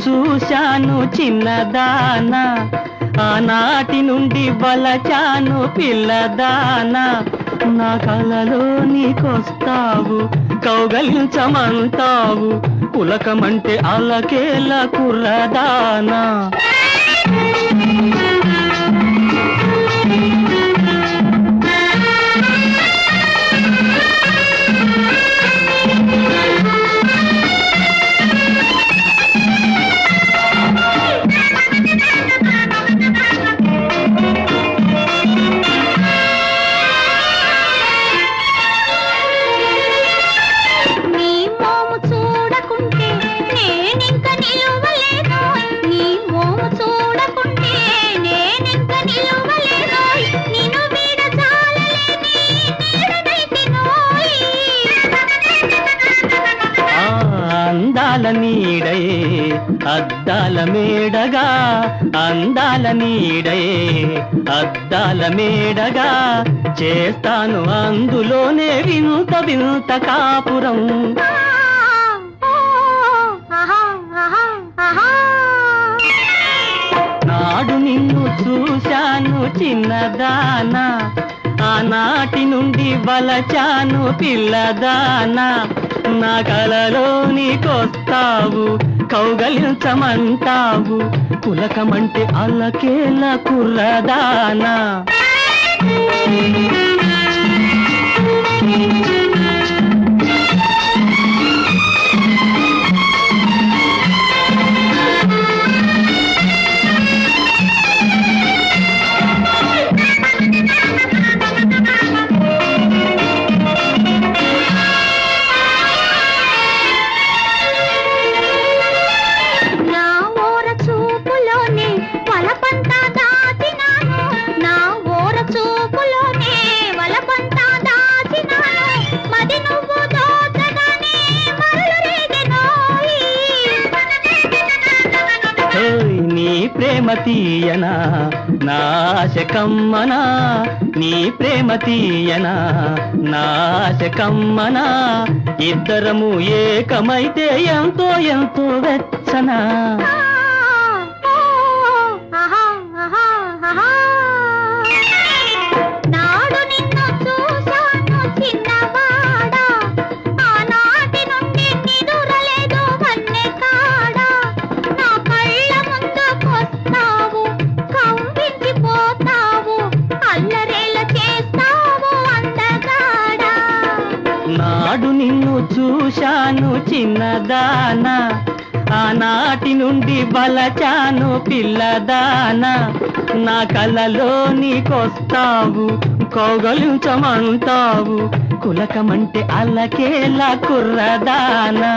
చూశాను చిన్నదానా, ఆనాటి నుండి వలచాను పిల్లదానా. నా కలలో నీకొస్తావు, కౌగలించమంటావు, పులకమంటే అలకేల కుర్రదానా. అందాల నీడయే అద్దాల మేడగా, అందాల నీడయే అద్దాల మేడగా, చేస్తాను అందులోనే వింత వింత కాపురం. నాడు నిన్ను చూశాను చిన్నదానా, ఆనాటి నుండి వలచాను పిల్లదానా. నా కలలో నీకొస్తావు, కౌగలించమంటావు, పులకమంటే అల్లకేల కుర్రదానా. నీ ప్రేమ తీయనా నాశ కమ్మనా, నీ ప్రేమ తీయనా నాశ కమ్మనా, ఇద్దరము ఏకమైతే ఎంతో ఎంతో వెచ్చనా. నాడు నిన్ను చూశాను చిన్నదానా, ఆనాటి నుండి వలచాను పిల్లదానా. నా కలలో నీకొస్తావు, కౌగలించమంటావు, కులకమంటే అల్లకేల కుర్రదానా.